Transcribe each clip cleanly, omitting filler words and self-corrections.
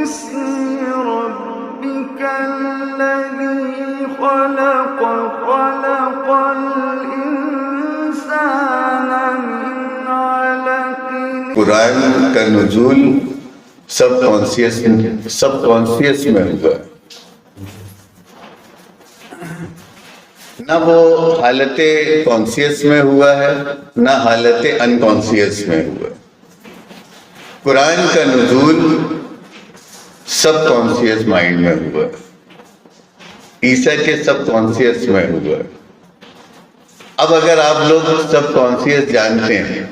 بِاسْمِ رَبِّكَ الَّذِي خَلَقَ خَلَقَ الْإِنسَانَ مِنْ عَلَقٍ۔ قرآن کا نزول سب کانسیس میں ہوا، نہ وہ حالت کانسیس میں ہوا ہے نہ حالت انکانسیس میں ہوا۔ قرآن کا نزول سب کانسیس مائنڈ میں ہوا، عیسیٰ کے سب کانسیس میں ہوا۔ اب اگر آپ لوگ سب کانسیس جانتے ہیں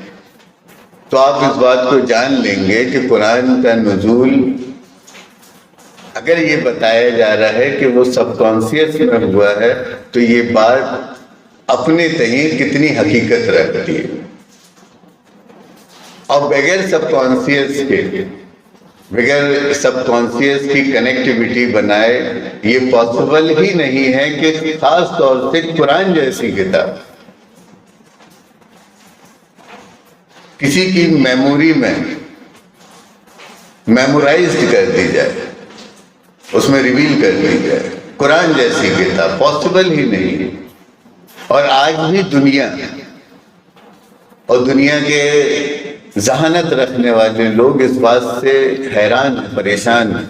تو آپ اس بات کو جان لیں گے کہ قرآن کا نزول اگر یہ بتایا جا رہا ہے کہ وہ سب کانسیس میں ہوا ہے تو یہ بات اپنے تئیں کتنی حقیقت رکھتی ہے، اور بغیر سب کانسیس کی کنیکٹیویٹی بنائے یہ پاسبل ہی نہیں ہے کہ خاص طور سے قرآن جیسی کتاب کسی کی میموری میں میمورائزڈ کر دی جائے، اس میں ریویل کر دی جائے۔ قرآن جیسی کتاب پاسبل ہی نہیں ہے، اور آج بھی دنیا کے ذہانت رکھنے والے لوگ اس بات سے حیران پریشان ہیں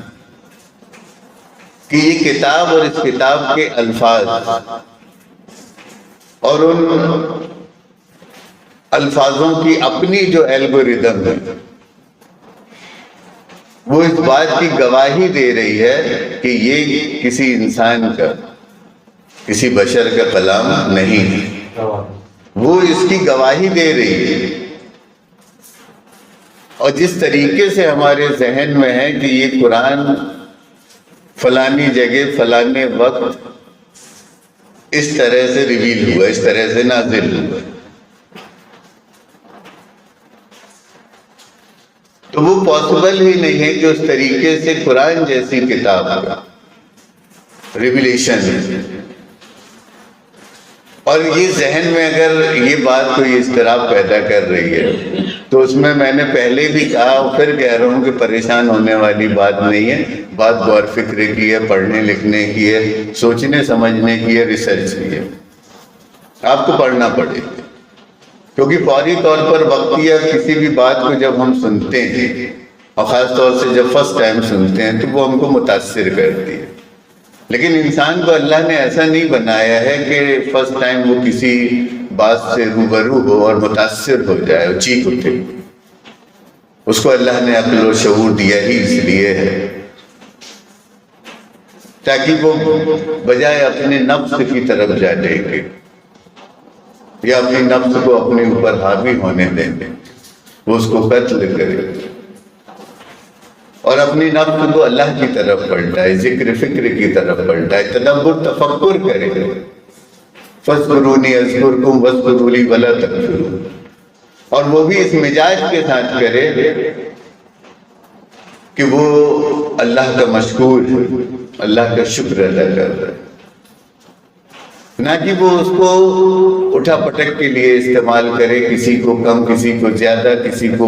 کہ یہ کتاب اور اس کتاب کے الفاظ اور ان الفاظوں کی اپنی جو الگوریدم ہے وہ اس بات کی گواہی دے رہی ہے کہ یہ کسی انسان کا، کسی بشر کا کلام نہیں ہے، وہ اس کی گواہی دے رہی ہے۔ اور جس طریقے سے ہمارے ذہن میں ہے کہ یہ قرآن فلانی جگہ فلانے وقت اس طرح سے ریویل ہوا، اس طرح سے نازل ہوا، تو وہ پاسبل ہی نہیں ہے کہ اس طریقے سے قرآن جیسی کتاب کا ریویلیشن ہے۔ اور یہ ذہن میں اگر یہ بات کوئی اضطراب پیدا کر رہی ہے تو اس میں نے پہلے بھی کہا اور پھر کہہ رہا ہوں کہ پریشان ہونے والی بات نہیں ہے، بات غور فکر کی ہے، پڑھنے لکھنے کی ہے، سوچنے سمجھنے کی ہے، ریسرچ کی ہے۔ آپ کو پڑھنا پڑے گا، کیونکہ فوری طور پر وقتیہ کسی بھی بات کو جب ہم سنتے ہیں اور خاص طور سے جب فرسٹ ٹائم سنتے ہیں تو وہ ہم کو متاثر کرتی ہے، لیکن انسان کو اللہ نے ایسا نہیں بنایا ہے کہ فرسٹ ٹائم وہ کسی بات سے روبرو ہو اور متاثر ہو جائے اور چیخ اٹھے۔ اس کو اللہ نے عقل و شعور دیا ہی اس لیے ہے تاکہ وہ بجائے اپنے نفس کی طرف جانے کے یا اپنی نفس کو اپنے اوپر حاوی ہونے دیں وہ اس کو قتل کرے اور اپنی نفس کو اللہ کی طرف پلٹائے، ذکر فکر کی طرف پلٹائے، تدبر تفکر کرے۔ فاذکرونی اذکرکم واذکروا لی ولا تکفرون، اور وہ بھی اس مزاج کے ساتھ کرے کہ وہ اللہ کا مشکور ہے، اللہ کا شکر ادا کر رہا ہے، نہ کہ وہ اس کو اٹھا پٹک کے لیے استعمال کرے، کسی کو کم کسی کو زیادہ، کسی کو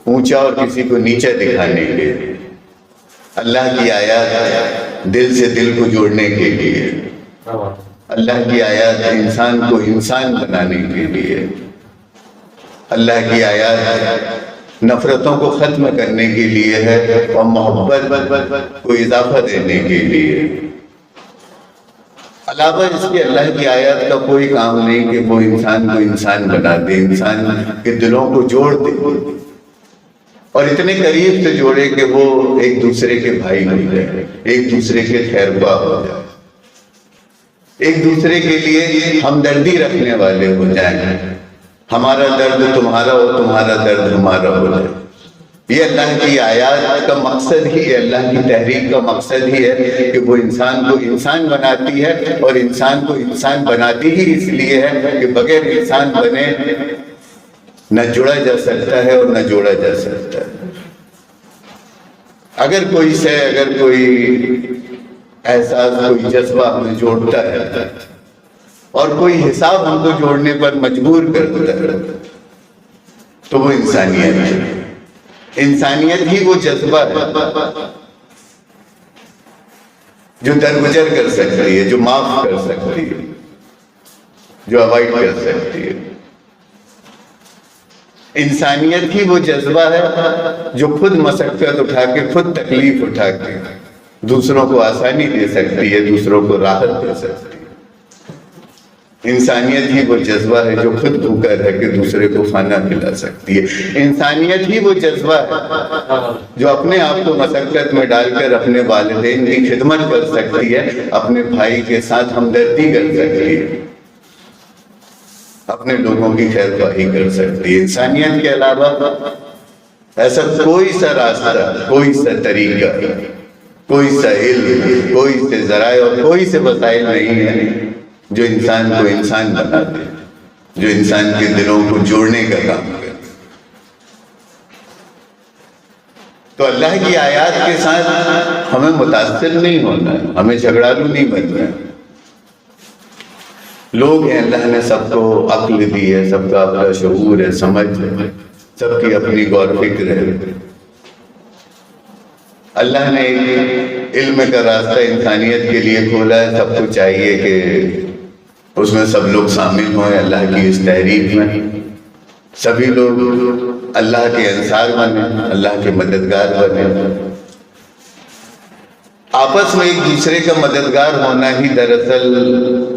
اونچا اور کسی کو نیچا دکھانے کے لیے۔ اللہ کی آیات دل سے دل کو جوڑنے کے لیے، اللہ کی آیات انسان کو انسان بنانے کے لیے، اللہ کی آیات نفرتوں کو ختم کرنے کے لیے ہے اور محبت کو اضافہ دینے کے لیے۔ علاوہ اس کے اللہ کی آیات کا کوئی کام نہیں کہ وہ انسان کو انسان بنا دے، انسان کے دلوں کو جوڑ دے اور اتنے قریب سے جوڑے کہ وہ ایک دوسرے کے بھائی ہو جائے، ایک دوسرے کے خیر خواہ ہو جائے، ایک دوسرے کے لیے ہمدردی رکھنے والے ہو جائیں، ہمارا درد تمہارا اور تمہارا درد ہمارا ہو جائے۔ یہ اللہ کی آیات کا مقصد ہی ہے، اللہ کی تحریک کا مقصد ہی ہے کہ وہ انسان کو انسان بناتی ہے، اور انسان کو انسان بناتی ہی اس لیے ہے کہ بغیر انسان بنے نہ جڑا جا سکتا ہے اور نہ جوڑا جا سکتا ہے۔ اگر کوئی احساس، کوئی جذبہ ہمیں جوڑتا ہے اور کوئی حساب ہم کو جوڑنے پر مجبور کرتا ہے تو وہ انسانیت ہے۔ انسانیت ہی وہ جذبہ ہے جو درگزر کر سکتی ہے، جو معاف کر سکتی ہے، جو اوائڈ کر سکتی ہے۔ انسانیت ہی وہ جذبہ ہے جو خود مشقت اٹھا کے، خود تکلیف اٹھا کے دوسروں کو آسانی دے سکتی ہے، دوسروں کو راحت دے سکتی ہے۔ انسانیت ہی وہ جذبہ ہے جو خود بھوکا رہ کے دوسرے کو کھانا کھلا سکتی ہے۔ انسانیت ہی وہ جذبہ ہے جو اپنے آپ کو مشقت میں ڈال کر اپنے والدین کی خدمت کر سکتی ہے، اپنے بھائی کے ساتھ ہمدردی کر سکتی ہے، اپنے لوگوں کی خیر خواہی کر سکتی ہے۔ انسانیت کے علاوہ ایسا کوئی سا راستہ، کوئی سا طریقہ، کوئی سا علم، کوئی سے ذرائع اور کوئی سے وسائل نہیں ہے جو انسان کو انسان بنا دے، جو انسان کے دلوں کو جوڑنے کا کام کرے۔ تو اللہ کی آیات کے ساتھ ہمیں متاثر نہیں ہونا ہے، ہمیں جھگڑالو نہیں بننا ہے۔ لوگ ہیں، اللہ نے سب کو عقل دی ہے، سب کا اپنا شعور ہے، سمجھ ہے، سب کی اپنی غور فکر ہے۔ اللہ نے علم کا راستہ انسانیت کے لیے کھولا ہے، سب کو چاہیے کہ اس میں سب لوگ شامل ہوئیں، اللہ کی اس تحریک میں سبھی لوگ اللہ کے انصار بنے، اللہ کے مددگار بنے۔ آپس میں ایک دوسرے کا مددگار ہونا ہی دراصل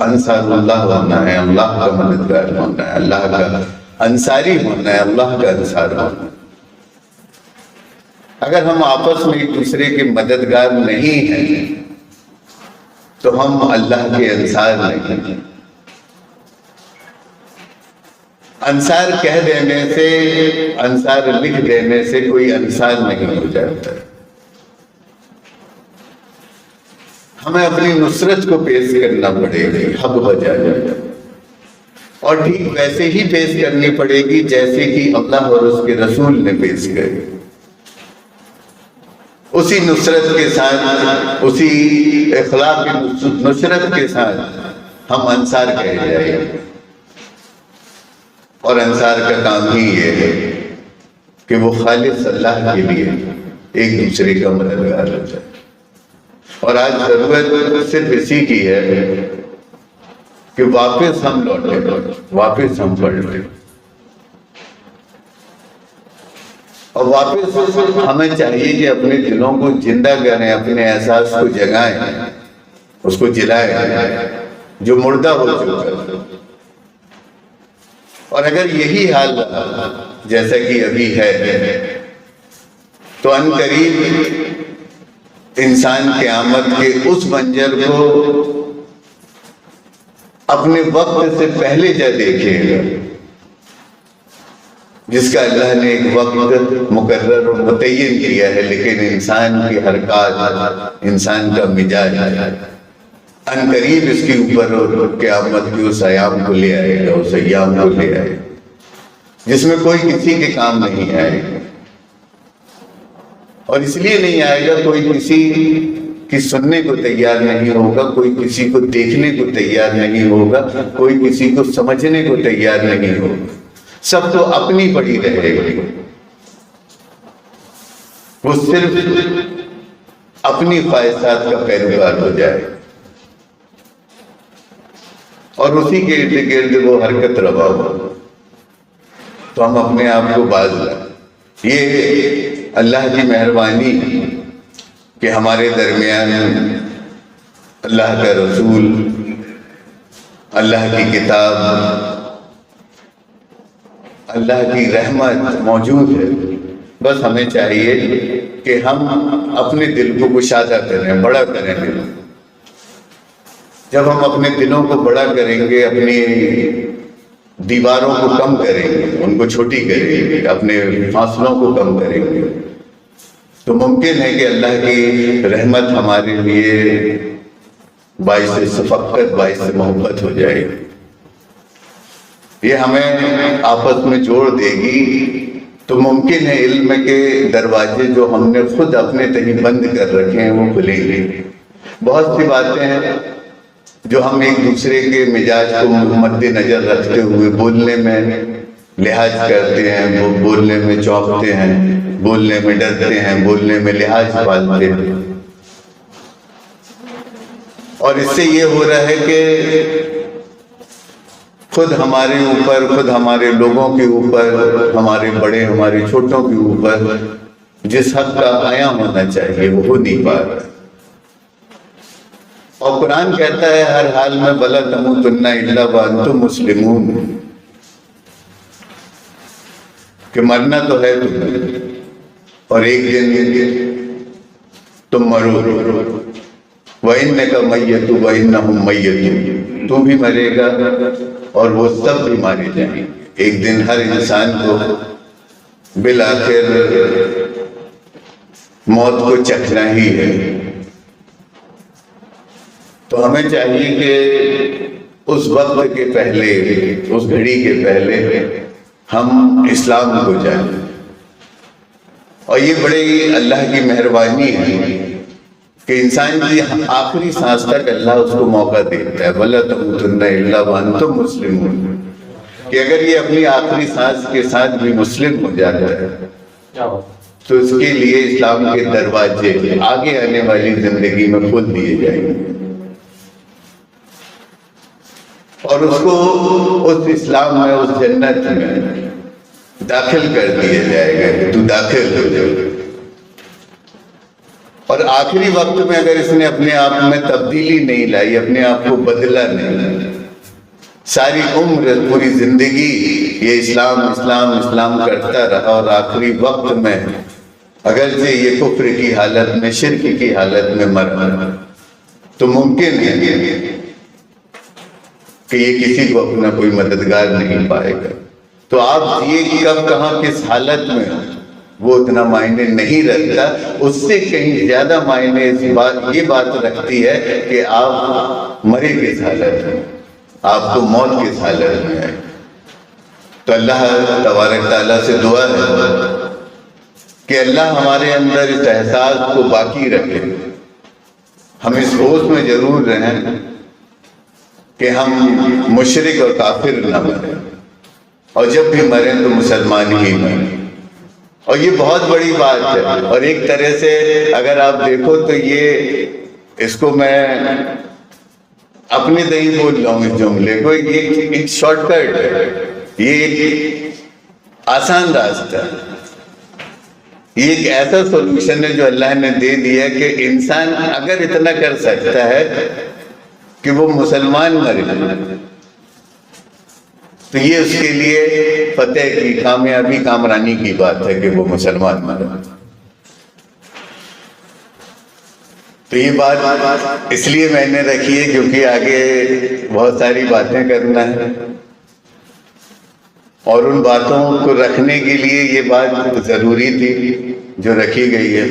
انصار اللہ ہونا ہے، اللہ کا مددگار ہونا ہے، اللہ کا انصاری ہونا ہے، اللہ کا انصار ہونا ہے۔ اگر ہم آپس میں ایک دوسرے کے مددگار نہیں ہیں تو ہم اللہ کے انصار نہیں ہیں۔ انصار کہہ دینے سے، انصار لکھ دینے سے کوئی انصار نہیں ہو جاتا۔ ہمیں اپنی نصرت کو پیش کرنا پڑے گی حق بجا جائے، اور ٹھیک ویسے ہی پیش کرنی پڑے گی جیسے کہ اللہ اور اس کے رسول نے پیش کری۔ اسی نصرت کے ساتھ، اسی اخلاق نصرت کے ساتھ ہم انصار کہے جائیں گے۔ اور انصار کا کام ہی یہ ہے کہ وہ خالص اللہ کے لیے ایک دوسرے کا مددگار ہو جائے۔ اور آج ضرورت صرف اسی کی ہے کہ واپس ہم لوٹیں، واپس ہم پڑھ لیں، اور واپس ہمیں چاہیے کہ اپنے دلوں کو زندہ کریں، اپنے احساس کو جگائیں، اس کو جلائیں جو مردہ ہو چکا۔ اور اگر یہی حال رہا جیسا کہ ابھی ہے تو ان قریب انسان قیامت کے اس منظر کو اپنے وقت سے پہلے جا دیکھے گا جس کا اللہ نے ایک وقت مقرر اور متعین کیا ہے، لیکن انسان کی حرکات، انسان کا مزاج ان قریب اس کے اوپر قیامت کی اس ایام کو لے آئے گا، اس ایام کو لے آئے گا جس میں کوئی کسی کے کام نہیں آئے گا۔ اور اس لیے نہیں آئے گا، کوئی کسی کی سننے کو تیار نہیں ہوگا، کوئی کسی کو دیکھنے کو تیار نہیں ہوگا، کوئی کسی کو سمجھنے کو تیار نہیں ہوگا، سب تو اپنی پڑی رہے گی۔ وہ صرف اپنی خواہشات کا پیروکار ہو جائے اور اسی کے ارد گرد وہ حرکت روا ہو۔ تو ہم اپنے آپ کو باز لائیں۔ یہ اللہ کی مہربانی کہ ہمارے درمیان اللہ کا رسول، اللہ کی کتاب، اللہ کی رحمت موجود ہے۔ بس ہمیں چاہیے کہ ہم اپنے دل کو کشادہ کریں، بڑا کریں دل۔ جب ہم اپنے دلوں کو بڑا کریں گے، اپنی دیواروں کو کم کریں گے، ان کو چھوٹی کریں گے، اپنے فاصلوں کو کم کریں گے، تو ممکن ہے کہ اللہ کی رحمت ہمارے لیے باعث شفقت، باعث محبت ہو جائے۔ یہ ہمیں آپس میں جوڑ دے گی۔ تو ممکن ہے علم کے دروازے جو ہم نے خود اپنے تئیں بند کر رکھے ہیں وہ کھلیں گے۔ بہت سی باتیں ہیں جو ہم ایک دوسرے کے مزاج کو مد نظر رکھتے ہوئے بولنے میں لحاظ کرتے ہیں، وہ بولنے میں چونکتے ہیں، بولنے میں ڈرتے ہیں، بولنے میں لحاظ پالتے ہیں۔ اور اس سے یہ ہو رہا ہے کہ خود ہمارے اوپر، خود ہمارے لوگوں کے اوپر، ہمارے بڑے ہمارے چھوٹوں کے اوپر جس حق کا آیا ہونا چاہیے وہ ہو نہیں پا رہا۔ اور قرآن کہتا ہے ہر حال میں بلا تموتن الا وانتم مسلمون، کہ مرنا تو ہے تمہیں اور ایک دن تم مرو، وَإِنَّكَ مَيِّتٌ وَإِنَّهُمْ مَيِّتُونَ، تو بھی مرے گا اور وہ سب بھی مارے جائیں گے۔ ایک دن ہر انسان کو بالآخر موت کو چکھنا ہی ہے۔ تو ہمیں چاہیے کہ اس وقت کے پہلے، اس گھڑی کے پہلے ہم اسلام کو جانیں، اور یہ بڑی اللہ کی مہربانی ہے کہ انسان کی آخری سانس تک اللہ اس کو موقع دیتا ہے، وَلَا تَمُوتُنَّ إِلَّا وَأَنْتُمْ مُسْلِمُونَ، کہ اگر یہ اپنی آخری سانس کے ساتھ بھی مسلم ہو جاتا ہے تو اس کے لیے اسلام کے دروازے آگے آنے والی زندگی میں کھول دیے جائیں گے، اور اس کو اس اسلام میں، اس جنت میں داخل کر دیا جائے گا کہ تو داخل ہو جائے۔ اور آخری وقت میں اگر اس نے اپنے آپ میں تبدیلی نہیں لائی، اپنے آپ کو بدلا نہیں، ساری عمر، پوری زندگی یہ اسلام اسلام اسلام کرتا رہا، اور آخری وقت میں اگرچہ یہ کفر کی حالت میں، شرک کی حالت میں مرا، تو ممکن ہے کہ یہ کسی کو اپنا کوئی مددگار نہیں پائے گا۔ تو آپ یہ کب کہاں کس حالت میں وہ اتنا معنی نہیں رکھتا، اس سے کہیں زیادہ معنی یہ بات رکھتی ہے کہ آپ مرے کس حالت میں، آپ کو موت کس حالت میں ہے۔ تو اللہ تبارک تعالیٰ سے دعا ہے کہ اللہ ہمارے اندر اس احساس کو باقی رکھے، ہم اس ہوش میں ضرور رہیں کہ ہم مشرک اور کافر نہ مریں، اور جب بھی مریں تو مسلمان ہی مریں۔ اور یہ بہت بڑی بات ہے، اور ایک طرح سے اگر آپ دیکھو تو یہ، اس کو میں اپنے دہی بول رہا ہوں اس جملے کو، یہ ایک شارٹ کٹ ہے، یہ ایک آسان راستہ، یہ ایک ایسا سولوشن ہے جو اللہ نے دے دیا کہ انسان اگر اتنا کر سکتا ہے کہ وہ مسلمان مرے تو یہ اس کے لیے فتح کی، کامیابی، کامرانی کی بات ہے کہ وہ مسلمان مرے۔ تو یہ بات اس لیے میں نے رکھی ہے کیونکہ آگے بہت ساری باتیں کرنا ہے، اور ان باتوں کو رکھنے کے لیے یہ بات ضروری تھی جو رکھی گئی ہے۔